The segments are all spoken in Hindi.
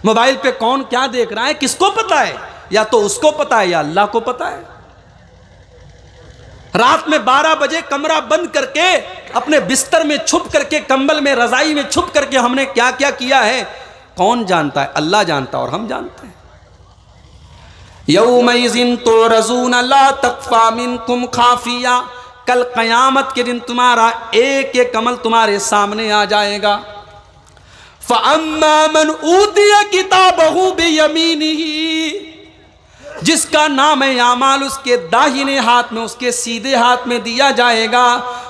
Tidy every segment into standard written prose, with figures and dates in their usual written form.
मोबाइल पे कौन क्या देख रहा है किसको पता है? या तो उसको पता है या अल्लाह को पता है। रात में 12 बजे कमरा बंद करके अपने बिस्तर में छुप करके, कंबल में, रजाई में छुप करके हमने क्या क्या किया है कौन जानता है? अल्लाह जानता है और हम जानते हैं। यौमइज़िन तुरज़ून ला तख़फ़ा मिनकुम खाफ़िया, कल क़यामत के दिन तुम्हारा एक एक अमल तुम्हारे सामने आ जाएगा। फ़अम्मा मन ऊतिया किताबहु बियमीनिही, जिसका नाम है आमाल उसके दाहिने हाथ में, उसके सीधे हाथ में दिया जाएगा।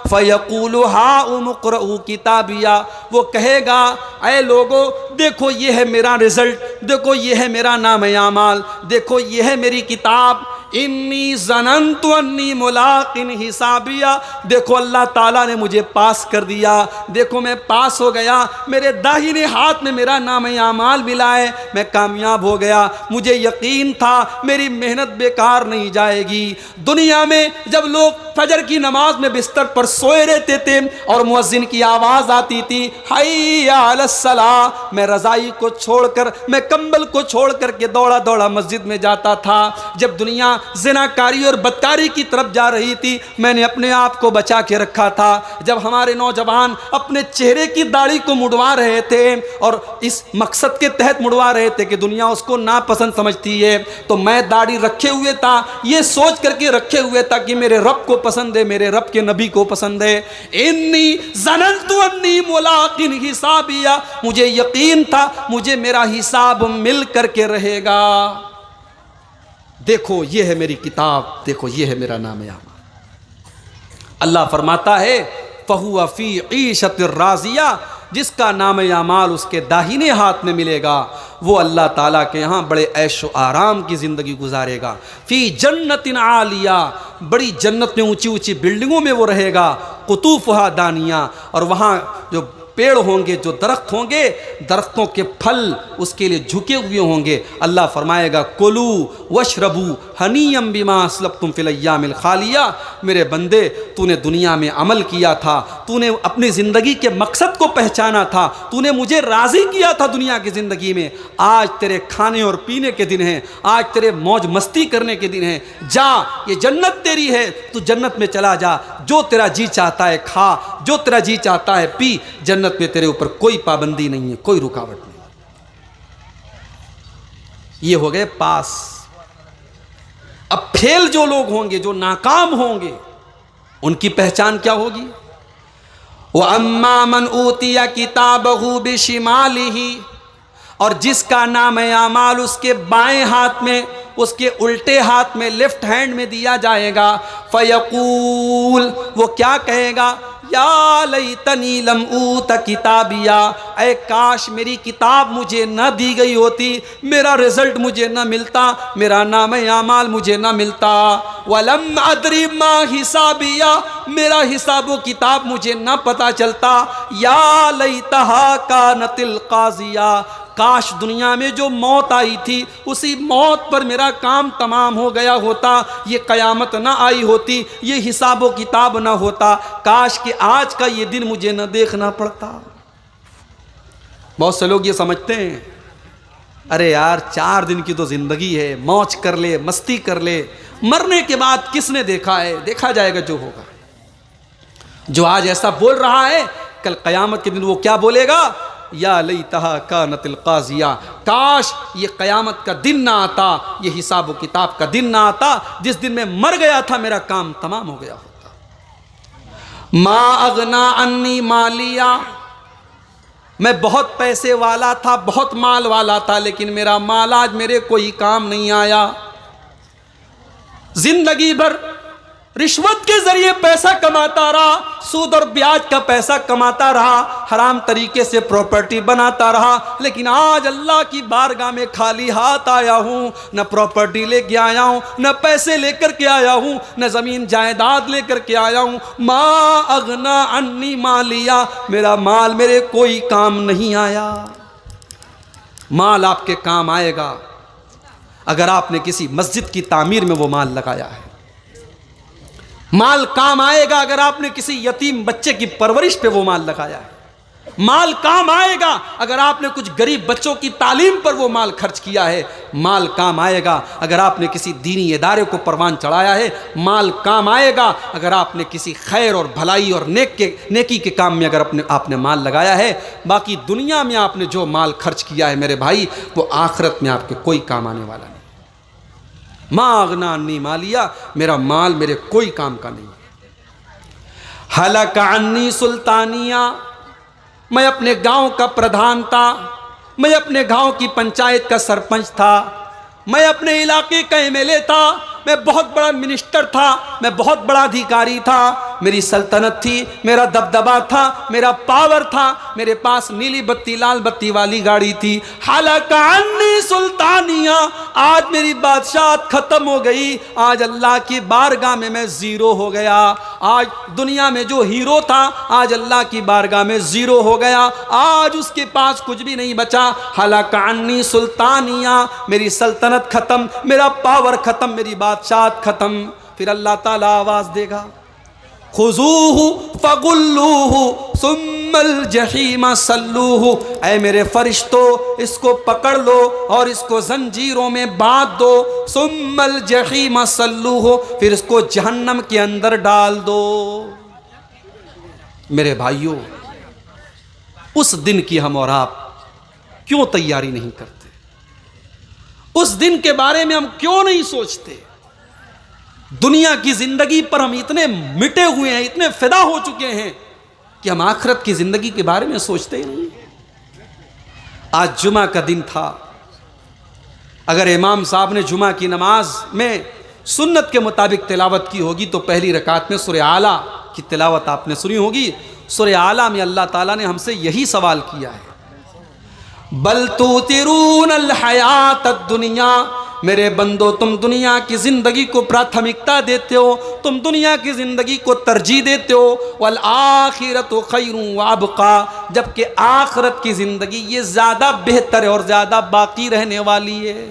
फ़यक़ूलु हाउम इक़्रऊ किताबिया, वो कहेगा ऐ लोगो देखो ये है मेरा रिजल्ट, देखो ये है मेरा नाम आमाल, देखो ये है मेरी किताब। इन्नी ज़नन्तु अन्नी मुलाक़िन हिसाबिया, देखो अल्लाह ताला ने मुझे पास कर दिया, देखो मैं पास हो गया, मेरे दाहिने हाथ में मेरा नाम आमाल मिला है, मैं कामयाब हो गया। मुझे यकीन था मेरी मेहनत बेकार नहीं जाएगी। दुनिया में जब लोग फजर की नमाज में बिस्तर पर सोए रहते थे और मुअज्जिन की आवाज़ आती थी हय्या अलस्सलाह, मैं रज़ाई को छोड़कर, मैं कंबल को छोड़ करके दौड़ा दौड़ा मस्जिद में जाता था। जब दुनिया ज़िनाकारी और बदकारी की तरफ जा रही थी मैंने अपने आप को बचा के रखा था। जब हमारे नौजवान अपने चेहरे की दाढ़ी को मुड़वा रहे थे और इस मकसद के तहत मुड़वा रहे थे कि दुनिया उसको नापसंद समझती है, तो मैं दाढ़ी रखे हुए था, ये सोच करके रखे हुए था कि मेरे रब को पसंद है, मेरे रब के नबी को पसंद है। इन्नी ज़नन्तु अन्नी मुलाक़िन हिसाबिया, मुझे यकीन था मुझे मेरा हिसाब मिल करके रहेगा। देखो ये है मेरी किताब, देखो ये है मेरा नाम आमाल। अल्लाह फरमाता है फ़हुवा फ़ी ईशतिर राज़िया, जिसका नाम आमाल उसके दाहिने हाथ में मिलेगा वो अल्लाह ताला के यहाँ बड़े ऐशो आराम की ज़िंदगी गुजारेगा। फ़ी जन्नतिन आलिया, बड़ी जन्नत में ऊंची ऊंची बिल्डिंगों में वो रहेगा। कुतूफ़ुहा दानिया, और वहाँ जो पेड़ होंगे, जो दरख्त होंगे, दरख्तों के फल उसके लिए झुके हुए होंगे। अल्लाह फरमाएगा कुलू वशरबू हनीयम बिमा अस्लफ्तुम फिल अय्यामिल खालिया, मेरे बंदे तूने दुनिया में अमल किया था, तूने अपनी ज़िंदगी के मकसद को पहचाना था, तूने मुझे राज़ी किया था दुनिया की ज़िंदगी में। आज तेरे खाने और पीने के दिन हैं, आज तेरे मौज मस्ती करने के दिन हैं। जा, ये जन्नत तेरी है, तू जन्नत में चला जा, जो तेरा जी चाहता है खा, जो तेरा जी चाहता है पी। जन्नत में तेरे ऊपर कोई पाबंदी नहीं है, कोई रुकावट नहीं। ये हो गए पास। अब फेल जो लोग होंगे, जो नाकाम होंगे, उनकी पहचान क्या होगी? व अम्मा मन ऊतिया किताबहु बिशिमालिही, और जिसका नाम आमाल उसके बाएं हाथ में, उसके उल्टे हाथ में, लेफ्ट हैंड में दिया जाएगा। फ़यक़ूल, वो क्या कहेगा? या लैतनी लम ऊत किताबिया, ऐ काश मेरी किताब मुझे न दी गई होती, मेरा रिजल्ट मुझे न मिलता, मेरा नाम आमाल मुझे न मिलता। वलम अदरी मा हिसाबिया, मेरा हिसाब व किताब मुझे न पता चलता। या लैतहा कानतिल काज़िया, काश दुनिया में जो मौत आई थी उसी मौत पर मेरा काम तमाम हो गया होता, ये क़यामत ना आई होती, ये हिसाब व किताब ना होता, काश कि आज का ये दिन मुझे न देखना पड़ता। बहुत से लोग ये समझते हैं अरे यार 4 दिन की तो ज़िंदगी है, मौज कर ले, मस्ती कर ले, मरने के बाद किसने देखा है, देखा जाएगा जो होगा। जो आज ऐसा बोल रहा है कल क़यामत के दिन वो क्या बोलेगा? या लैतहा कानतिल काज़िया, काश ये क़यामत का दिन ना आता, ये हिसाब व किताब का दिन ना आता, जिस दिन मैं मर गया था मेरा काम तमाम हो गया होता। मा अगना अन्नी मालिया, मैं बहुत पैसे वाला था, बहुत माल वाला था, लेकिन मेरा माल आज मेरे कोई काम नहीं आया। जिंदगी भर रिश्वत के जरिए पैसा कमाता रहा, सूद और ब्याज का पैसा कमाता रहा, हराम तरीके से प्रॉपर्टी बनाता रहा, लेकिन आज अल्लाह की बारगाह में खाली हाथ आया हूँ। न प्रॉपर्टी लेके आया हूँ, न पैसे लेकर के आया हूँ, न ज़मीन जायदाद लेकर के आया हूँ। मा अगना अन्नी मालिया, मेरा माल मेरे कोई काम नहीं आया। माल आपके काम आएगा अगर आपने किसी मस्जिद की तामीर में वो माल लगाया है। माल काम आएगा अगर आपने किसी यतीम बच्चे की परवरिश पे वो माल लगाया है। माल काम आएगा। अगर आपने कुछ गरीब बच्चों की तालीम पर वो माल खर्च किया है, माल काम आएगा। अगर आपने किसी दीनी इदारे को परवान चढ़ाया है, माल काम आएगा। अगर आपने किसी खैर और भलाई और नेकी के काम में अगर आपने माल लगाया है, बाकी दुनिया में आपने जो माल खर्च किया है मेरे भाई, वो आखिरत में आपके कोई काम आने वाला नहीं। मागना अन्नी मालिया, मेरा माल मेरे कोई काम का नहीं। हलका अन्नी सुल्तानिया, मैं अपने गांव का प्रधान था, मैं अपने गांव की पंचायत का सरपंच था, मैं अपने इलाके का एमएलए था, मैं बहुत बड़ा मिनिस्टर था, मैं बहुत बड़ा अधिकारी था, मेरी सल्तनत थी, मेरा दबदबा था, मेरा पावर था, मेरे पास नीली बत्ती लाल बत्ती वाली गाड़ी थी। हालांकि अन्नी सुल्तानिया, आज मेरी बादशाहत खत्म हो गई। आज अल्लाह की बारगाह में मैं जीरो हो गया। आज दुनिया में जो हीरो था, आज अल्लाह की बारगाह में जीरो हो गया। आज उसके पास कुछ भी नहीं बचा। हालांकि अन्नी सुल्तानिया, मेरी सल्तनत खत्म, मेरा पावर खत्म, मेरी बादशाहत खत्म। फिर अल्लाह ताला आवाज देगा, खुजूहु फगुल्लूहु सुम्मल जहीमा सल्लूहु। ऐ मेरे फरिश्तों, इसको पकड़ लो और इसको जंजीरों में बांध दो। सुम्मल जहीमा सल्लूहु, फिर इसको जहन्नम के अंदर डाल दो। मेरे भाइयों, उस दिन की हम और आप क्यों तैयारी नहीं करते? उस दिन के बारे में हम क्यों नहीं सोचते? दुनिया की जिंदगी पर हम इतने मिटे हुए हैं, इतने फिदा हो चुके हैं कि हम आखिरत की जिंदगी के बारे में सोचते ही नहीं। आज जुमा का दिन था। अगर इमाम साहब ने जुमा की नमाज में सुन्नत के मुताबिक तिलावत की होगी तो पहली रकात में सूरह आला की तिलावत आपने सुनी होगी। सूरह आला में अल्लाह ताला ने हमसे यही सवाल किया है, बल तुतिरूनल हयातद दुनिया। मेरे बंदो, तुम दुनिया की जिंदगी को प्राथमिकता देते हो, तुम दुनिया की जिंदगी को तरजीह देते हो। वल आखिरतु खैरुन व अबका, जबकि आखिरत की जिंदगी ये ज्यादा बेहतर है और ज्यादा बाकी रहने वाली है।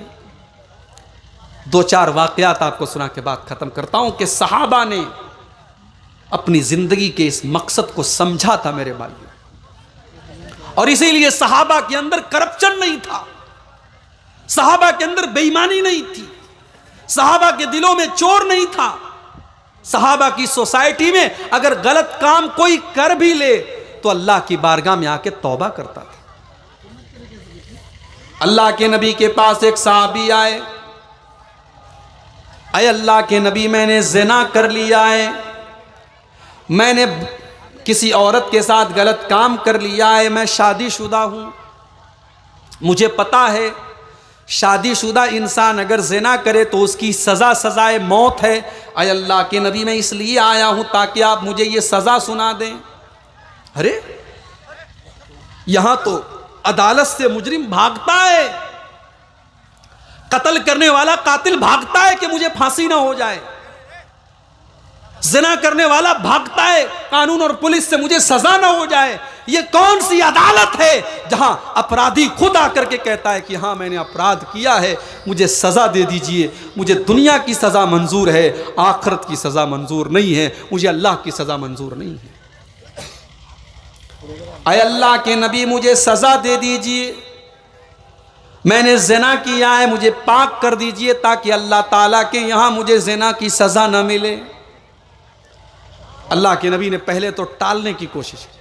दो चार वाकयात आपको सुना के बाद खत्म करता हूं कि सहाबा ने अपनी जिंदगी के इस मकसद को समझा था मेरे भाइयों, और इसीलिए सहाबा के अंदर करप्शन नहीं था, सहाबा के अंदर बेईमानी नहीं थी, सहाबा के दिलों में चोर नहीं था। सहाबा की सोसाइटी में अगर गलत काम कोई कर भी ले तो अल्लाह की बारगाह में आके तौबा करता था। अल्लाह के नबी के पास एक सहाबी आए, अय अल्लाह के नबी, मैंने ज़िना कर लिया है, मैंने किसी औरत के साथ गलत काम कर लिया है, मैं शादीशुदा हूं, मुझे पता है शादीशुदा इंसान अगर ज़िना करे तो उसकी सज़ा सज़ाए मौत है। अय अल्लाह के नबी, मैं इसलिए आया हूं ताकि आप मुझे ये सज़ा सुना दें। अरे यहां तो अदालत से मुजरिम भागता है, कत्ल करने वाला कातिल भागता है कि मुझे फांसी ना हो जाए, ज़िना करने वाला भागता है कानून और पुलिस से मुझे सजा ना हो जाए। ये कौन सी अदालत है जहां अपराधी खुद आकर के कहता है कि हाँ मैंने अपराध किया है, मुझे सजा दे दीजिए, मुझे दुनिया की सजा मंजूर है, आखिरत की सजा मंजूर नहीं है, मुझे अल्लाह की सजा मंजूर नहीं है। अय अल्लाह के नबी, मुझे सजा दे दीजिए, मैंने ज़िना किया है, मुझे पाक कर दीजिए ताकि अल्लाह ताला के यहां मुझे ज़िना की सजा न मिले। अल्लाह के नबी ने पहले तो टालने की कोशिश की,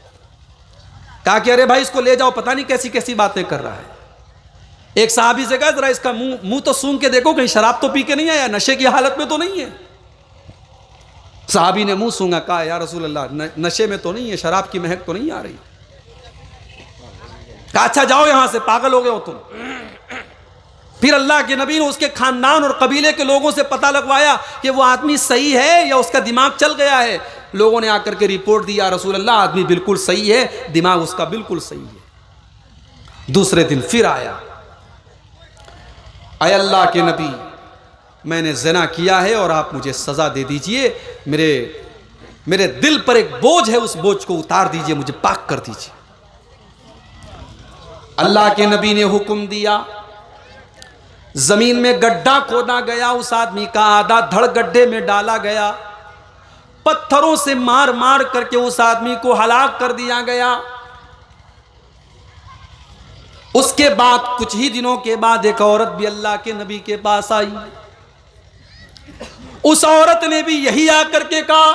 कहा कि अरे भाई इसको ले जाओ, पता नहीं कैसी कैसी बातें कर रहा है। एक साहबी से कहा जरा इसका मुंह तो सूंघ के देखो, कहीं शराब तो पी के नहीं आया, नशे की हालत में तो नहीं है। साहबी ने मुंह सूंघा, कहा या रसूल अल्लाह नशे में तो नहीं है, शराब की महक तो नहीं आ रही। कहा अच्छा जाओ यहां से, पागल हो गए हो तुम। फिर अल्लाह के नबी ने उसके खानदान और कबीले के लोगों से पता लगवाया कि वो आदमी सही है या उसका दिमाग चल गया है। लोगों ने आकर के रिपोर्ट दिया, रसूल अल्लाह आदमी बिल्कुल सही है, दिमाग उसका बिल्कुल सही है। दूसरे दिन फिर आया, अय अल्लाह के नबी, मैंने ज़िना किया है और आप मुझे सजा दे दीजिए, मेरे दिल पर एक बोझ है, उस बोझ को उतार दीजिए, मुझे पाक कर दीजिए। अल्लाह के नबी ने हुक्म दिया, जमीन में गड्ढा खोदा गया, उस आदमी का आधा धड़ गड्ढे में डाला गया, पत्थरों से मार मार करके उस आदमी को हलाक कर दिया गया। उसके बाद कुछ ही दिनों के बाद एक औरत भी अल्लाह के नबी के पास आई। उस औरत ने भी यही आकर के कहा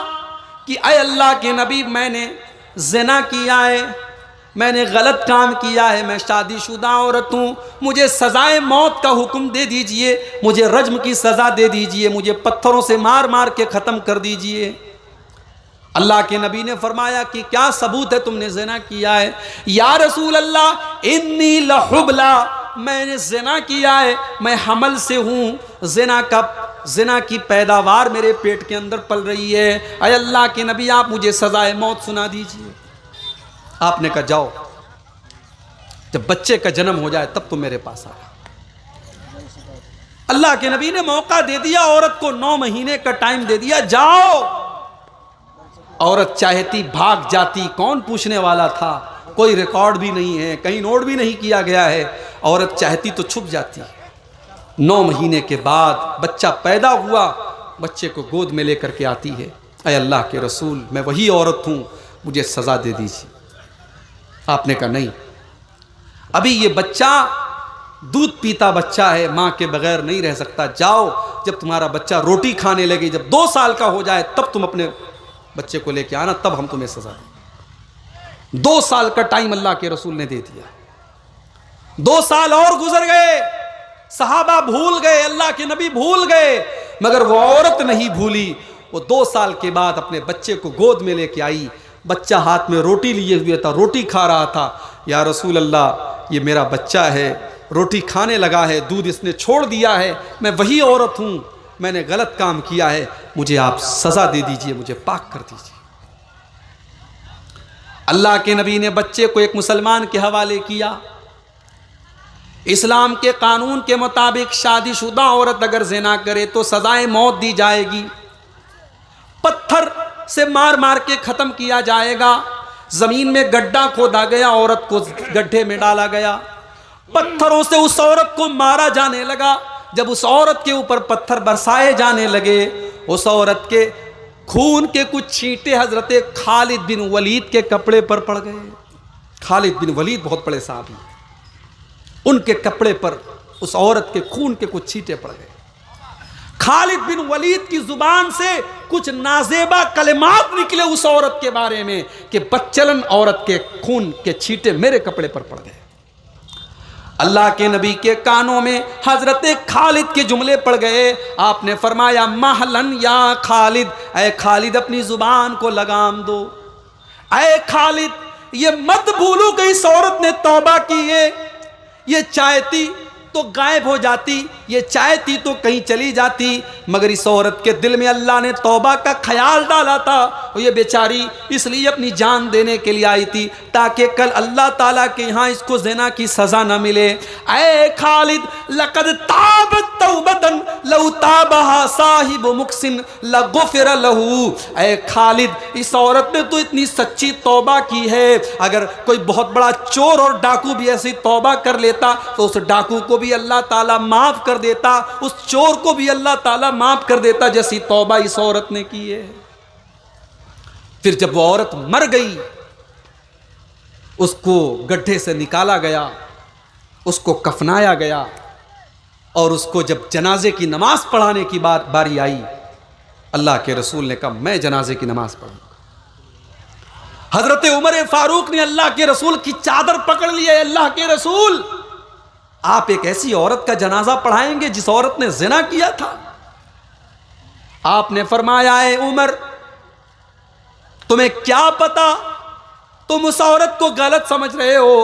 कि अय अल्लाह के नबी, मैंने ज़िना किया है, मैंने गलत काम किया है, मैं शादीशुदा औरत हूँ, मुझे सजाए मौत का हुक्म दे दीजिए, मुझे रज्म की सज़ा दे दीजिए, मुझे पत्थरों से मार मार के ख़त्म कर दीजिए। अल्लाह के नबी ने फरमाया कि क्या सबूत है तुमने ज़िना किया है? या रसूल अल्लाह, इन्नी लहुबला, मैंने ज़िना किया है, मैं हमल से हूँ, ज़िना की पैदावार मेरे पेट के अंदर पल रही है। अय अल्लाह के नबी, आप मुझे सजाए मौत सुना दीजिए। आपने कहा जाओ, जब बच्चे का जन्म हो जाए तब तो मेरे पास आया। अल्लाह के नबी ने मौका दे दिया, औरत को 9 महीने का टाइम दे दिया, जाओ। औरत चाहती भाग जाती, कौन पूछने वाला था, कोई रिकॉर्ड भी नहीं है, कहीं नोट भी नहीं किया गया है। औरत चाहती तो छुप जाती। 9 महीने के बाद बच्चा पैदा हुआ, बच्चे को गोद में लेकर के आती है। अय अल्लाह के रसूल, मैं वही औरत हूँ, मुझे सज़ा दे दीजिए। आपने कहा नहीं, अभी ये बच्चा दूध पीता बच्चा है, माँ के बगैर नहीं रह सकता, जाओ, जब तुम्हारा बच्चा रोटी खाने लगे, जब 2 साल का हो जाए तब तुम अपने बच्चे को लेके आना, तब हम तुम्हें सजा दें। 2 साल का टाइम अल्लाह के रसूल ने दे दिया। 2 साल और गुजर गए, सहाबा भूल गए, अल्लाह के नबी भूल गए, मगर वो औरत नहीं भूली। वो 2 साल के बाद अपने बच्चे को गोद में लेके आई। बच्चा हाथ में रोटी लिए हुए था, रोटी खा रहा था। या रसूल अल्लाह, ये मेरा बच्चा है, रोटी खाने लगा है, दूध इसने छोड़ दिया है, मैं वही औरत हूँ, मैंने गलत काम किया है, मुझे आप सज़ा दे दीजिए, मुझे पाक कर दीजिए। अल्लाह के नबी ने बच्चे को एक मुसलमान के हवाले किया। इस्लाम के कानून के मुताबिक शादीशुदा औरत अगर ज़िना करे तो सजाए मौत दी जाएगी, पत्थर से मार मार के ख़त्म किया जाएगा। ज़मीन में गड्ढा खोदा गया, औरत को गड्ढे में डाला गया, पत्थरों से उस औरत को मारा जाने लगा। जब उस औरत के ऊपर पत्थर बरसाए जाने लगे, उस औरत के खून के कुछ छींटे हजरत खालिद बिन वलीद के कपड़े पर पड़ गए। खालिद बिन वलीद बहुत बड़े साहबी, उनके कपड़े पर उस औरत के खून के कुछ छींटे पड़ गए। खालिद बिन वलीद की जुबान से कुछ नाजेबा कलिमात निकले उस औरत के बारे में कि बच्चलन औरत के खून के छींटे मेरे कपड़े पर पड़ गए। अल्लाह के नबी के कानों में हजरत खालिद के जुमले पड़ गए। आपने फरमाया, महलन या खालिद, ऐ खालिद अपनी जुबान को लगाम दो। ऐ खालिद, ये मत भूलो कि इस औरत ने तौबा की है, ये चाहती तो गायब हो जाती, ये चाहती तो कहीं चली जाती, मगर इस औरत के दिल में अल्लाह ने तौबा का ख्याल डाला था। और ये बेचारी इसलिए अपनी जान देने के लिए आई थी ताकि कल अल्लाह ताला के यहाँ इसको ज़िना की सज़ा न मिले। ऐ खालिद, लक़द ताबत तौबतन लौ ताबहा साहिब मुक्सिन लगुफ़िर लहू। ऐ खालिद, इस औरत ने तो इतनी सच्ची तौबा की है, अगर कोई बहुत बड़ा चोर और डाकू भी ऐसी तौबा कर लेता तो उस डाकू को भी अल्लाह ताला माफ कर देता, उस चोर को भी अल्लाह ताला माफ कर देता, जैसी तौबा इस औरत ने की है। फिर जब वो औरत मर गई, उसको गड्ढे से निकाला गया, उसको कफनाया गया, और उसको जब जनाजे की नमाज पढ़ाने की बारी आई, अल्लाह के रसूल ने कहा मैं जनाजे की नमाज पढ़ूंगा। हजरत उमर फारूक ने अल्लाह के रसूल की चादर पकड़ ली है। अल्लाह के रसूल, आप एक ऐसी औरत का जनाजा पढ़ाएंगे जिस औरत ने ज़िना किया था? आपने फरमाया, है उमर, तुम्हें क्या पता, तुम उस औरत को गलत समझ रहे हो।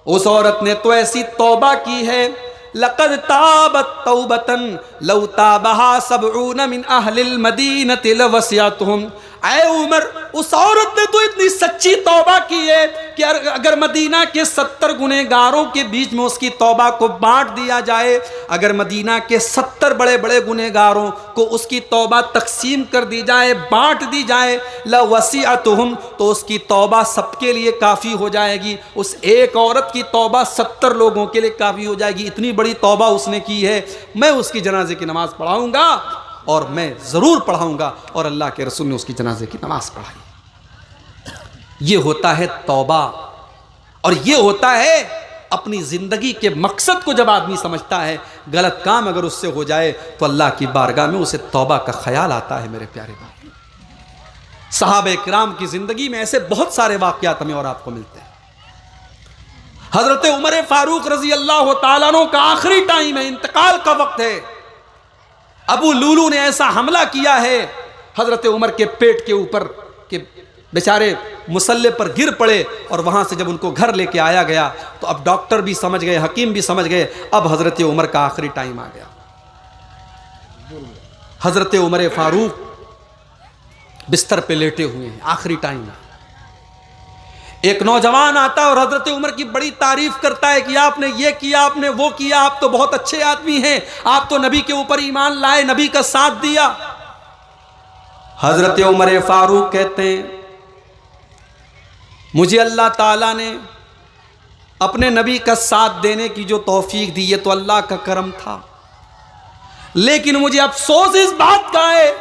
उस औरत ने तो ऐसी तौबा की है, लक़द ताबत तौबतन लौ ताबहा सबऊन मिन अहलिल मदीनति लवसियतहुम। ऐ उमर, उस औरत ने तो इतनी सच्ची तौबा की है कि अगर मदीना के 70 गुनहगारों के बीच में उसकी तौबा को बांट दिया जाए, अगर मदीना के 70 बड़े बड़े गुनहगारों को उसकी तौबा तकसीम कर दी जाए, बांट दी जाए, लवसियतहुम, तो उसकी तौबा सबके लिए काफ़ी हो जाएगी। उस एक औरत की तौबा 70 लोगों के लिए काफ़ी हो जाएगी। इतनी बड़ी तौबा उसने की है। मैं उसकी जनाजे की नमाज़ पढ़ाऊँगा, और मैं ज़रूर पढ़ाऊँगा। और अल्लाह के रसूल ने उसकी जनाजे की नमाज़ पढ़ाई। ये होता है तौबा, और ये होता है अपनी ज़िंदगी के मकसद को जब आदमी समझता है, गलत काम अगर उससे हो जाए तो अल्लाह की बारगाह में उसे तौबा का ख्याल आता है। मेरे प्यारे भाई, सहाबा किराम की ज़िंदगी में ऐसे बहुत सारे वाक़यात हमें और आपको मिलते हैं। हज़रत उमर फारूक रज़ी अल्लाह ताला अन्हु का आखिरी टाइम है, इंतकाल का वक्त है। अबू लूलू ने ऐसा हमला किया है, हज़रत उमर के पेट के ऊपर के बेचारे मुसल्ले पर गिर पड़े, और वहाँ से जब उनको घर लेके आया गया तो अब डॉक्टर भी समझ गए, हकीम भी समझ गए, अब हज़रत उमर का आखिरी टाइम आ गया। हज़रत उमर फारूक बिस्तर पे लेटे हुए हैं, आखिरी टाइम है। एक नौजवान आता है और हज़रत उमर की बड़ी तारीफ करता है कि आपने ये किया, आपने वो किया, आप तो बहुत अच्छे आदमी हैं, आप तो नबी के ऊपर ईमान लाए, नबी का साथ दिया। हज़रत उमर फारूक कहते हैं, मुझे अल्लाह ताला ने अपने नबी का साथ देने की जो तौफीक दी, ये तो अल्लाह का करम था, लेकिन मुझे अफसोस इस बात का है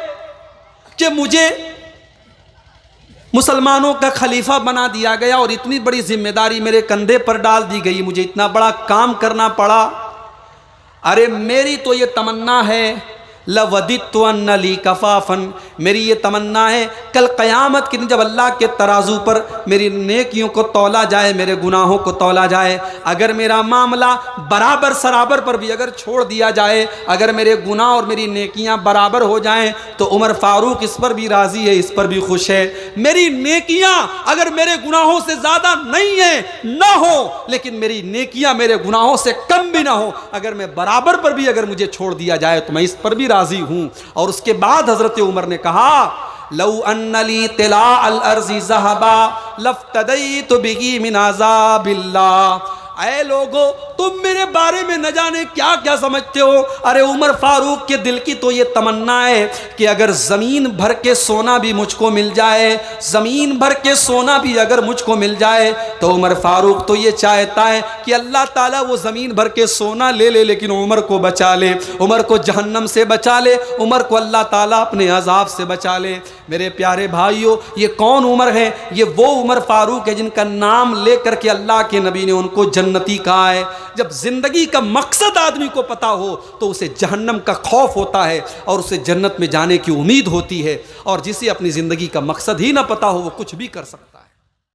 कि मुझे मुसलमानों का खलीफा बना दिया गया और इतनी बड़ी जिम्मेदारी मेरे कंधे पर डाल दी गई, मुझे इतना बड़ा काम करना पड़ा। अरे मेरी तो ये तमन्ना है, लवदित्तु अन्ना ली कफाफन, मेरी ये तमन्ना है कल क़यामत के दिन जब अल्लाह के तराजू पर मेरी नेकियों को तौला जाए, मेरे गुनाहों को तौला जाए, अगर मेरा मामला बराबर सराबर पर भी अगर छोड़ दिया जाए, अगर मेरे गुनाह और मेरी नेकियां बराबर हो जाएं, तो उमर फारूक इस पर भी राज़ी है, इस पर भी खुश है। मेरी नेकियां अगर मेरे गुनाहों से ज़्यादा नहीं है ना हो, लेकिन मेरी नेकियां मेरे गुनाहों से कम भी ना हो, अगर मैं बराबर पर भी अगर मुझे छोड़ दिया जाए तो मैं इस पर भी राजी हूं। और उसके बाद हजरत उमर ने कहा, लौ अन्नली तिला अल अर्ज़ी ज़हबा लफ्तदैतु बिही मिन अज़ाबिल्लाह। ऐ लोगो, तुम मेरे बारे में न जाने क्या क्या समझते हो। अरे उमर फारूक के दिल की तो ये तमन्ना है कि अगर ज़मीन भर के सोना भी मुझको मिल जाए, ज़मीन भर के सोना भी अगर मुझको मिल जाए, तो उमर फारूक तो ये चाहता है कि अल्लाह ताला वो ज़मीन भर के सोना ले ले, लेकिन उमर को बचा ले, उमर को जहन्नम से बचा ले, उमर को अल्लाह ताला अपने अजाब से बचा ले। मेरे प्यारे भाइयों, ये कौन उमर है? ये वो उमर फारूक है जिनका नाम लेकर के अल्लाह के नबी ने उनको जन्नती कहा है। जब जिंदगी का मकसद आदमी को पता हो तो उसे जहन्नम का खौफ होता है और उसे जन्नत में जाने की उम्मीद होती है, और जिसे अपनी जिंदगी का मकसद ही ना पता हो वो कुछ भी कर सकता है।